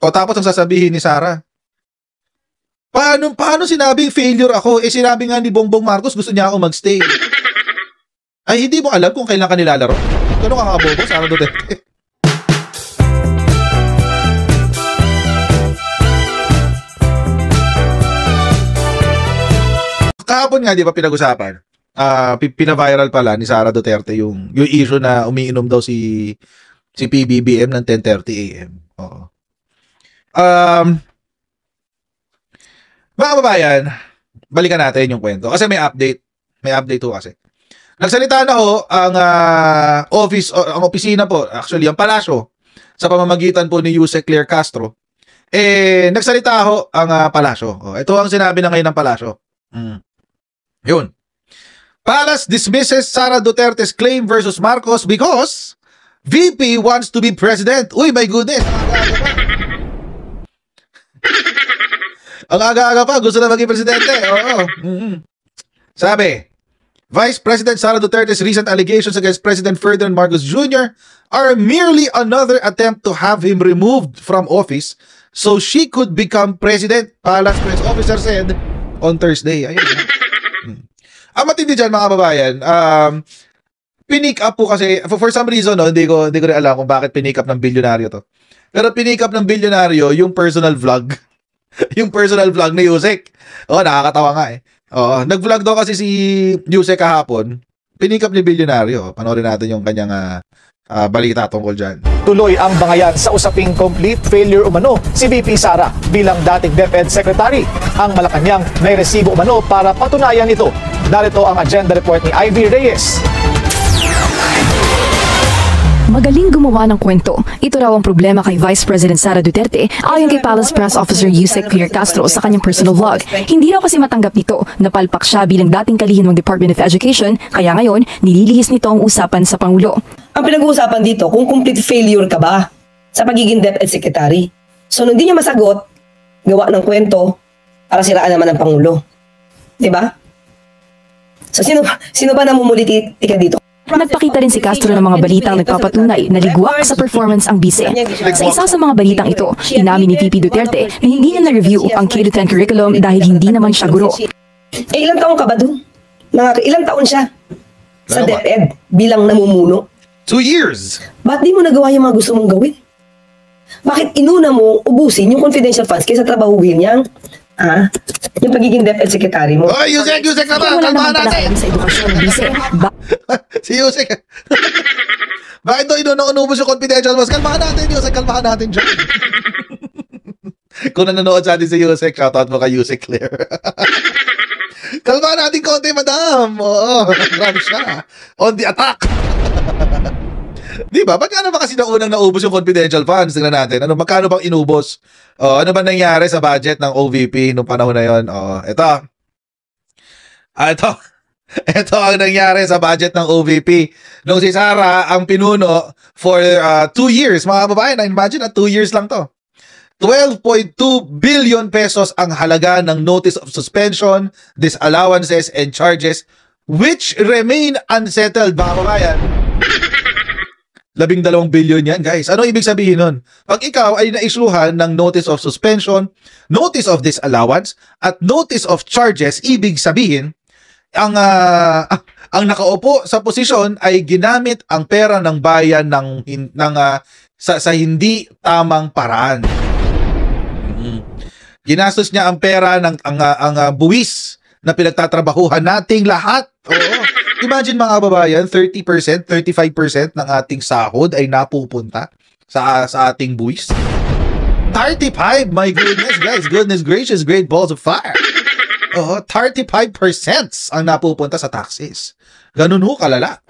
O tapos ang sasabihin ni Sara, paano sinabing failure ako? Eh sinabi nga ni Bongbong Marcos gusto niya ako magstay. Ay hindi mo alam kung kailan ka nilalaro? Ganun ka nga bobo, Sara Duterte. Kahapon nga di ba pinag-usapan? Pina-viral pala ni Sara Duterte yung issue na umiinom daw si PBBM ng 10:30 AM. Oo. Mga kababayan, balikan natin yung kwento kasi may update. May update ho kasi. Nagsalita na ho ang ang opisina po, actually ang palasyo sa pamamagitan po ni Yusek Claire Castro. Nagsalita ho ang palasyo. Ito ang sinabi na ngayon ng palasyo. Yun. Palace dismisses Sara Duterte's claim versus Marcos because VP wants to be president. Uy, my goodness. Ang aga-aga pa, gusto na maging presidente. Oo. Sabi, Vice President Sara Duterte's recent allegations against President Ferdinand Marcos Jr. are merely another attempt to have him removed from office so she could become president, Palace press officer said on Thursday. Ayun. Ang matindi dyan, mga kababayan, pinick up po kasi, for some reason, no, hindi ko rin alam kung bakit pinick up ng bilyonaryo to. Pero pinick up ng bilyonaryo yung personal vlog. Yung personal vlog ni Yusek. Nakakatawa nga eh. Nag-vlog daw kasi si Yusek kahapon. Pinick up ni bilyonaryo. Panoorin natin yung kanyang balita tungkol dyan. Tuloy ang bangayan sa usaping complete failure umano si VP Sara bilang dating DepEd Secretary. Ang Malacanang may resibo umano para patunayan ito. Narito ang agenda report ni Ivy Reyes. Magaling gumawa ng kwento. Ito raw ang problema kay Vice President Sara Duterte ayon kay Palace Press Officer Yusek Claire Castro sa kanyang personal vlog. Hindi raw kasi matanggap nito na palpak siya bilang dating kalihim ng Department of Education, kaya ngayon nililihis nito ang usapan sa Pangulo. Ang pinag-uusapan dito kung complete failure ka ba sa pagiging DepEd Secretary. So hindi niya masagot, gawa ng kwento para siraan naman ng Pangulo. Diba? So sino ba namumulitika dito? Nagpakita rin si Castro ng mga balitang nagpapatunay na ligwak sa performance ang bise. Sa isa sa mga balitang ito, inamin ni VP Duterte na hindi niya na-review ang K-10 curriculum dahil hindi naman siya guro. Ilang taon ka ba dun? Ilang taon siya sa DepEd bilang namumuno? 2 years! Ba't di mo nagawa yung mga gusto mong gawin? Bakit inuna mo ubusin yung confidential funds kaysa trabahuhin niyang yung pagiging DepEd Secretary mo? Oy, Yusek naman! Kalmahan natin! Sa edukasyon ng bise. Si Yusek. Bakit daw inubos yung confidential funds? Kalmahan natin, Yusek. Kalmahan natin dyan. Kung nanonood sa atin si Yusek, shoutout mo kay Yusek Claire. Kalmahan natin konti, madam. Oo, grabe siya. On the attack. Di ba? Magkano ba kasi na unang naubos yung confidential funds? Tingnan natin. Magkano bang inubos? Ano ba nangyari sa budget ng OVP nung panahon na yon? Ito ang nangyari sa budget ng OVP nung si Sara ang pinuno for 2 years. Mga kababayan, imagine na 2 years lang to. 12.2 billion pesos ang halaga ng notice of suspension, disallowances, and charges which remain unsettled, mga kababayan. 12 billion yan, guys. Ano ibig sabihin nun? Pag ikaw ay naisluhan ng notice of suspension, notice of disallowance, at notice of charges, ibig sabihin, ang nakaupo sa posisyon ay ginamit ang pera ng bayan sa hindi tamang paraan. Ginastos niya ang pera ng buwis na pinagtatrabahuhan nating lahat. Oo. Imagine mga kababayan, 30%, 35% ng ating sahod ay napupunta sa ating buwis. 35! My goodness, guys. Goodness gracious, great balls of fire. 35% ang napupunta sa taxes. Ganun ho kalala.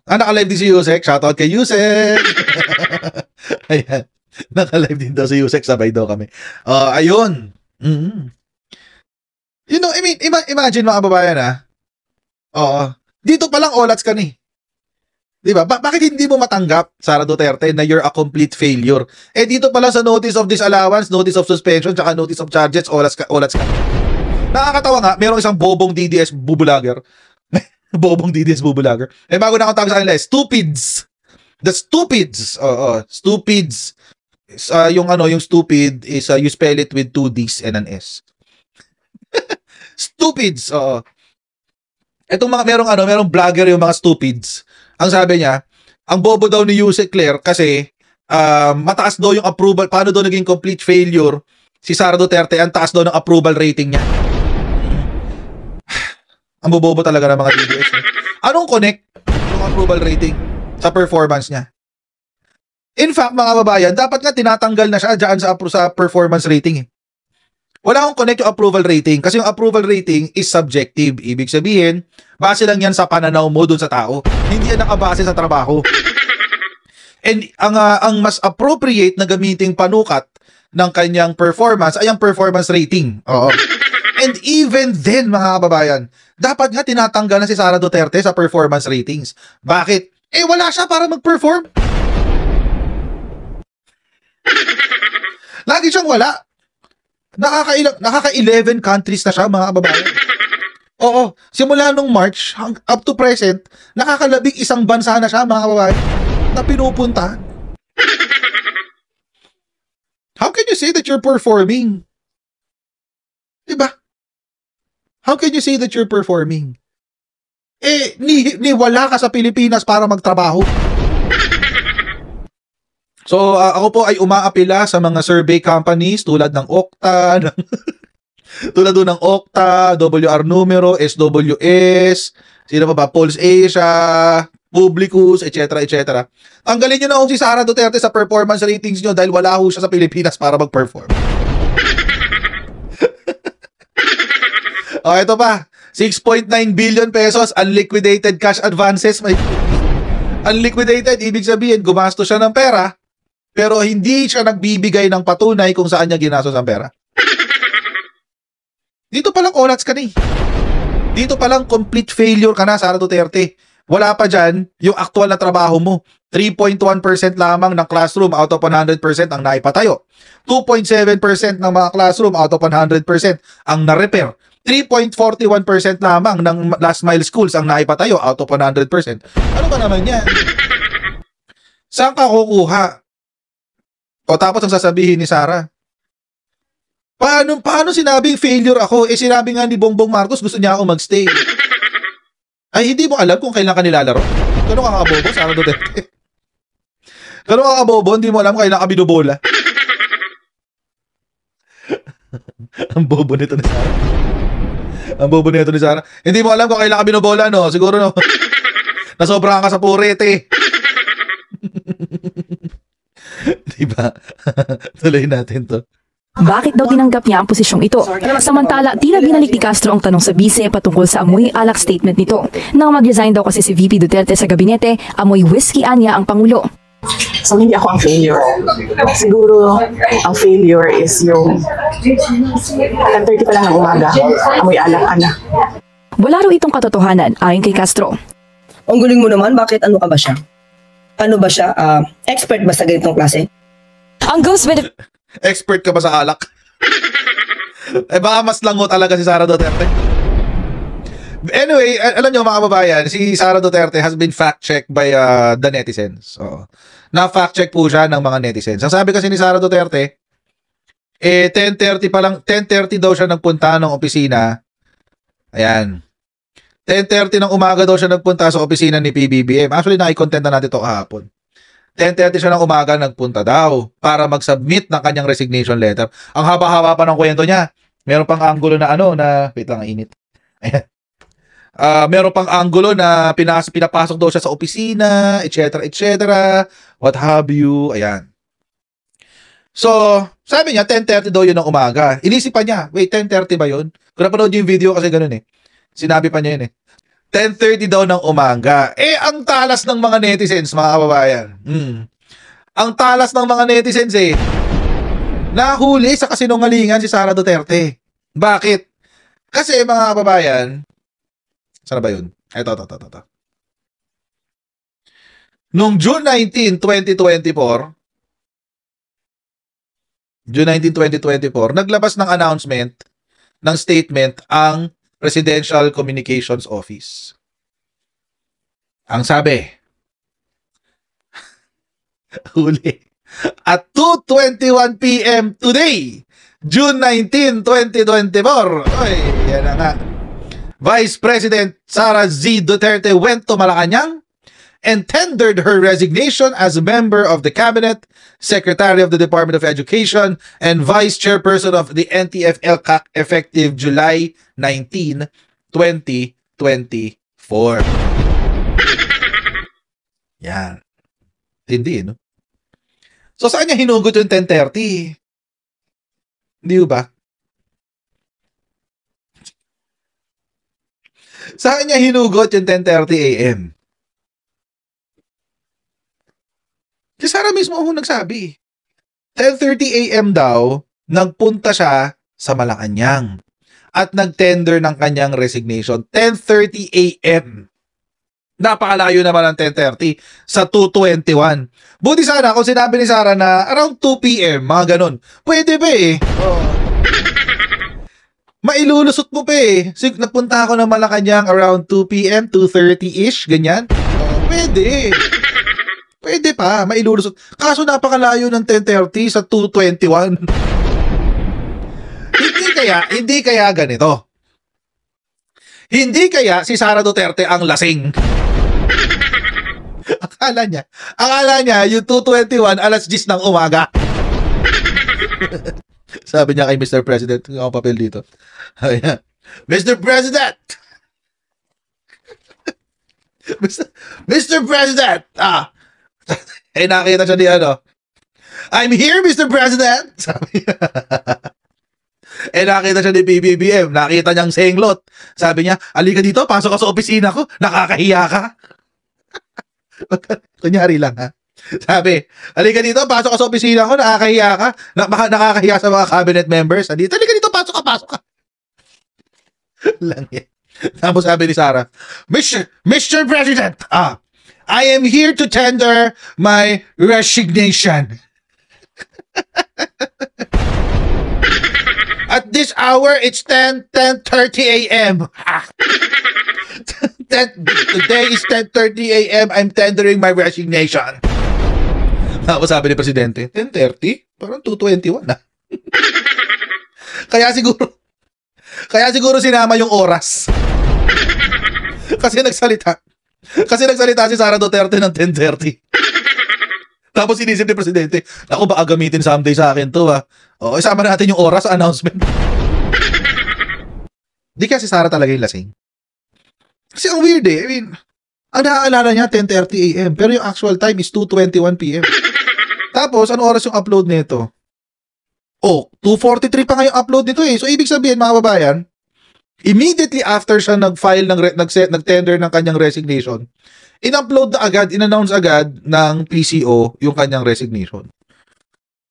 Naka-live din si Yusek. Shoutout kay Yusek. Ayan. Naka-live din daw si Yusek. Sabay daw kami. Ayun. You know, I mean, imagine mga kababayan dito palang olats ka ni. Diba? Bakit hindi mo matanggap, Sara Duterte, na you're a complete failure? Dito pala sa notice of disallowance, notice of suspension, tsaka notice of charges, olats ka. Nakakatawa nga, merong isang bobong DDS bubulager. Bobong DDS bubulager. Bago na akong tawag sa kanila, stupids. The stupids. Stupids. Yung stupid is you spell it with 2 D's and an S. Stupids. Etong merong vlogger yung mga stupids. Ang sabi niya, ang bobo daw ni Yusek Claire kasi mataas daw yung approval. Paano daw naging complete failure si Sara Duterte? Ang taas daw ng approval rating niya. Ang bobobo talaga ng mga DDS. Anong connect yung approval rating sa performance niya? In fact, mga babayan, dapat nga tinatanggal na siya dyan sa performance rating. Wala akong connect yung approval rating kasi yung approval rating is subjective. Ibig sabihin, base lang yan sa pananaw mo dun sa tao. Hindi yan nakabase sa trabaho. And ang mas appropriate na gamiting panukat ng kanyang performance ay ang performance rating. Oo. And even then, mga kababayan, dapat nga tinatanggal na si Sara Duterte sa performance ratings. Bakit? Wala siya para mag-perform. Lagi siyang wala. Nakaka-11 countries na siya, mga kababayan. Oo, simula nung March up to present, nakaka-11 bansa na siya, mga kababayan, na pinupuntahan. How can you say that you're performing? Diba? How can you say that you're performing? Ni wala ka sa Pilipinas para magtrabaho. So, ako po ay umaapila sa mga survey companies tulad ng Okta, ng Okta, WR Numero, SWS, sino pa ba, Pulse Asia, Publicus, etc. Tanggalin nyo na si Sara Duterte sa performance ratings nyo dahil wala ho siya sa Pilipinas para mag-perform. Ito pa, 6.9 billion pesos unliquidated cash advances. Unliquidated, ibig sabihin, gumastos siya ng pera, pero hindi siya nagbibigay ng patunay kung saan niya ginastos ang pera. Dito palang olats ka na eh. Dito palang complete failure ka na, Sara Duterte. Wala pa dyan yung actual na trabaho mo. 3.1% lamang ng classroom out of 100% ang naipatayo. 2.7% ng mga classroom out of 100% ang na-repair. 3.41% lamang ng last mile schools ang naipatayo out of 100%. Ano ba naman yan? Saan ka kukuha? O tapos ang sasabihin ni Sara, paano sinabing failure ako? Sinabi nga ni Bongbong Marcos gusto niya ako magstay. Ay, hindi mo alam kung kailan ka nilalaro? Gano'n ka kabobo, Sara Duterte? Gano'n ka kabobo, hindi mo alam kung kailan ka binubola? Ang bobo nito ni Sara. Ang bobo nito ni Sara. Hindi mo alam kung kailan ka binubola, no? Siguro, no? Nasobrahan ka sa purete. Diba? Tuloy natin to. Bakit daw tinanggap niya ang posisyong ito? Samantala, tila binalik ni Castro ang tanong sa bise patungkol sa amoy alak statement nito. Nang mag-resign daw kasi si VP Duterte sa gabinete, amoy whiskey anya ang Pangulo. So, hindi ako ang failure. Siguro, ang failure is yung 10:30 pa lang ng umaga, amoy alak na. Wala raw itong katotohanan ayon kay Castro. Ang guling mo naman, bakit ano ka ba siya? Ano ba siya? Expert ba sa ganitong klase? Ang ghost Expert ka ba sa alak? Baka mas lango talaga si Sara Duterte. Anyway, alam nyo mga kababayan, si Sara Duterte has been fact-checked by the netizens. Na-fact-check po siya ng mga netizens. Ang sabi kasi ni Sara Duterte, 10:30 pa lang, 10:30 daw siya nagpunta ng opisina. Ayan. 10:30 ng umaga daw siya nagpunta sa opisina ni PBBM. Actually, nai-content na natin ito kahapon. 10:30 siya ng umaga nagpunta daw para mag-submit ng kanyang resignation letter. Ang haba-haba pa ng kwento niya. Meron pang anggulo na wait lang, init. Ayan. Meron pang anggulo na pinapasok daw siya sa opisina, etc. What have you. Ayan. So, sabi niya, 10:30 daw yun ng umaga. Inisipan niya, wait, 10:30 ba yun? Kung napanood yung video kasi ganun eh. Sinabi pa niya yun eh. 10:30 daw ng umaga. Ang talas ng mga netizens, mga kababayan. Ang talas ng mga netizens nahuli sa kasinungalingan si Sara Duterte. Bakit? Kasi mga kababayan, saan ba yun? Ito. Noong June 19, 2024, naglabas ng announcement, ng statement, ang Presidential Communications Office. Ang sabi, Huli. At 2:21 p.m. today, June 19, 2024. Oy, yan na nga. Vice President Sara Z. Duterte went to Malacanang and tendered her resignation as a member of the Cabinet, Secretary of the Department of Education, and Vice Chairperson of the NTF-ELCAC effective July 19, 2024. Yan. Hindi, no? So, saan niya hinugot yung 10:30? Hindi ba? Saan niya hinugot yung 10:30 a.m.? Si Sara mismo ang nagsabi. 10:30 a.m. daw, nagpunta siya sa Malacanang at nag-tender ng kanyang resignation. 10:30 a.m. Napakalayo naman ng 10:30 sa 2:21. Buti sana kung sinabi ni Sara na around 2 p.m., mga ganun. Pwede pa eh. Mailulusot mo pa eh. Nagpunta ako ng Malacanang around 2 p.m., 2:30-ish, ganyan. Pwede. Pwede pa, mailulusot. Kaso napakalayo ng 10:30 sa 2:21. Hindi kaya ganito. Hindi kaya si Sara Duterte ang lasing. Akala niya, yung 2:21, alas 10 ng umaga. Sabi niya kay Mr. President, ang papel dito. Ayan. Mr. President! Mr. President! Nakita siya ni I'm here, Mr. President! Sabi niya. Nakita siya ni PBBM. Nakita niyang senglot. Sabi niya, alika dito, pasok ka sa opisina ko. Nakakahiya ka. Kunyari lang, ha? Sabi, alika dito, pasok ka sa opisina ko. Nakakahiya ka. Nakakahiya sa mga cabinet members. Alika dito, pasok ka. Lang yan. Tapos sabi ni Sara, Mr. President, I am here to tender my resignation. At this hour, it's 10:30 a.m. Today is 10:30 a.m. I'm tendering my resignation. Tapos sabi ni Presidente, 10:30? Parang 2:21 na. Kaya siguro sinama yung oras. Kasi nagsalita si Sara Duterte ng 10:30. Tapos inisip ni Presidente, ako baka gamitin someday sa akin to O, isama natin yung oras sa announcement. Di kasi Sara talaga yung lasing. Kasi ang weird eh. I mean, ang naaalala niya 10:30 a.m. Pero yung actual time is 2:21 p.m. Tapos, ano oras yung upload nito? 2:43 pa nga yung upload nito eh. So, ibig sabihin mga babayan, immediately after siya nag-file nag-tender ng kanyang resignation, in-announce agad ng PCO yung kanyang resignation.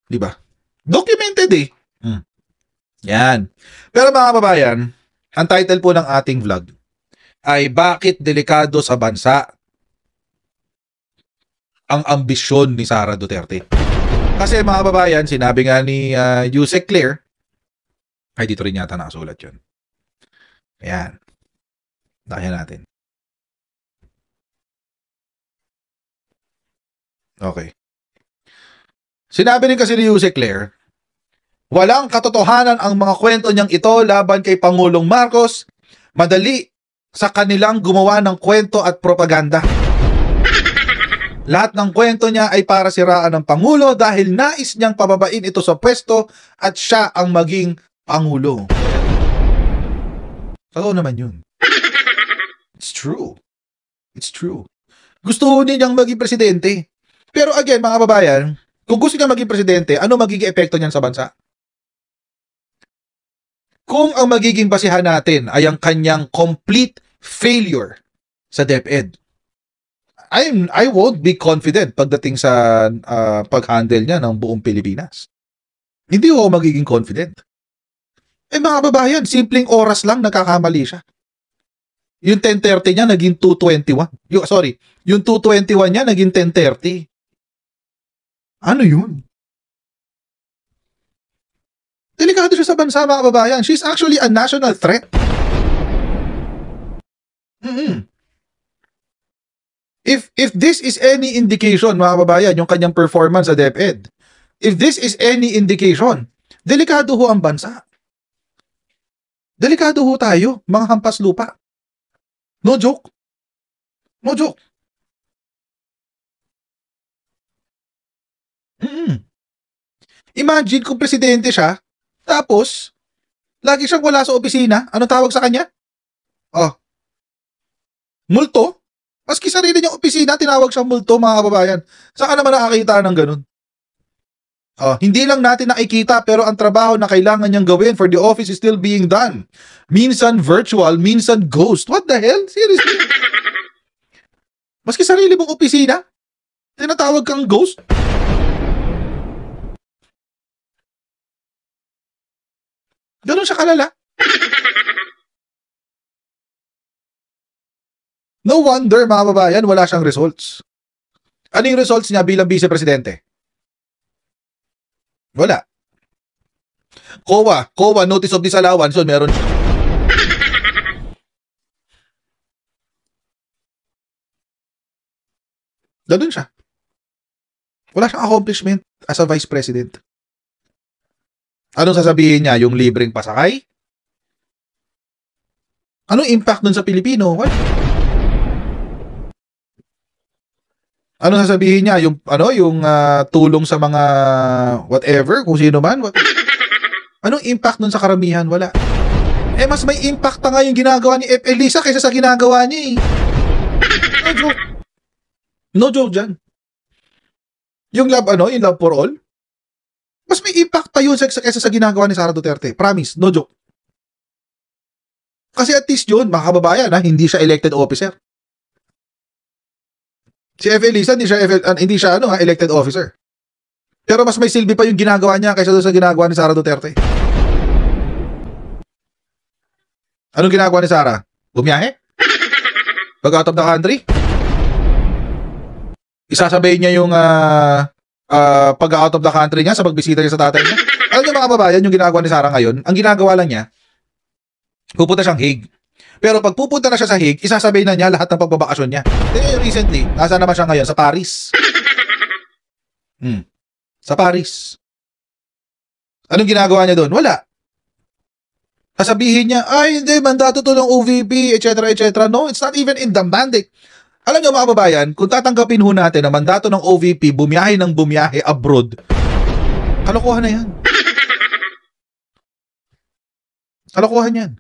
Di ba? Documented eh. Yan. Pero mga babayan, ang title po ng ating vlog ay Bakit Delikado sa Bansa ang ambisyon ni Sara Duterte. Kasi mga babayan, sinabi nga ni Yusek Claire, ay dito rin yata nakasulat yun. Ayan. Dahil natin. Okay. Sinabi rin kasi ni Yusek Claire, walang katotohanan ang mga kwento niyang ito laban kay Pangulong Marcos. Madali sa kanilang gumawa ng kwento at propaganda. Lahat ng kwento niya ay para siraan ng Pangulo dahil nais niyang pababain ito sa pwesto at siya ang maging Pangulo. Totoo naman yun. It's true. It's true. Gusto niyang maging presidente. Pero again, mga babayan, kung gusto niya maging presidente, ano magiging epekto niyan sa bansa? Kung ang magiging basihan natin ay ang kanyang complete failure sa DepEd, I won't be confident pagdating sa pag-handle niya ng buong Pilipinas. Hindi ako magiging confident. Mga babayan, simpleng oras lang nagkakamali siya. Yung 10:30 niya naging 2:21. Yung 2:21 niya naging 10:30. Ano yun? Delikado siya sa bansa, mga babayan. She's actually a national threat. If this is any indication, mga kababayan, yung kanyang performance sa DepEd, if this is any indication, delikado ho ang bansa. Delikado ho tayo, mga hampas lupa. No joke. No joke. Imagine kung presidente siya, tapos, lagi siyang wala sa opisina. Anong tawag sa kanya? Oh. Multo? Maski sarili niyang opisina, tinawag siyang multo, mga kababayan. Saan ka naman nakakita ng ganun? Oh, hindi lang natin nakikita, pero ang trabaho na kailangan niyang gawin for the office is still being done. Minsan virtual, minsan ghost. What the hell? Seriously? Maski sarili mong opisina, tinatawag kang ghost? Ganun siya kalala. No wonder, mga babayan, wala siyang results. Ano yung results niya bilang vice-presidente? Wala. COA, notice of disallowance, so meron siya. Ganun siya. Wala siyang accomplishment as a vice president. Anong sasabihin niya? Yung libreng pasakay? Anong impact dun sa Pilipino? What? Anong sasabihin niya? Yung tulong sa mga whatever, kung sino man? What? Anong impact dun sa karamihan? Wala. Mas may impact pa nga yung ginagawa ni F. Elisa kaysa sa ginagawa niya eh. No joke. No joke dyan. Yung love for all, mas may impact pa yun kaysa sa ginagawa ni Sara Duterte. Promise, no joke. Kasi at least yun, mga kababayan, hindi siya elected officer. Si F. Elisa, hindi siya elected officer. Pero mas may silbi pa yung ginagawa niya kaysa doon sa ginagawa ni Sara Duterte. Anong ginagawa ni Sara? Bumiyahe? Pag out of the country? Isasabay niya yung pag out of the country niya sa pagbisita niya sa tatay niya. Alam niyo mga kababayan, yung ginagawa ni Sara ngayon, ang ginagawa lang niya, pupunta siyang Hague. Pero pag pupunta na siya sa Hague, isasabay na niya lahat ng pagbabakasyon niya. Recently, nasa naman siya ngayon? Sa Paris. Sa Paris. Anong ginagawa niya doon? Wala. Sasabihin niya, hindi, mandato to ng OVP, etc., etc. No, it's not even in the mandate. Alam niyo mga kababayan, kung tatanggapin ho natin na mandato ng OVP, bumiyahe ng bumiyahe abroad, kalokohan na yan. Kalokohan yan.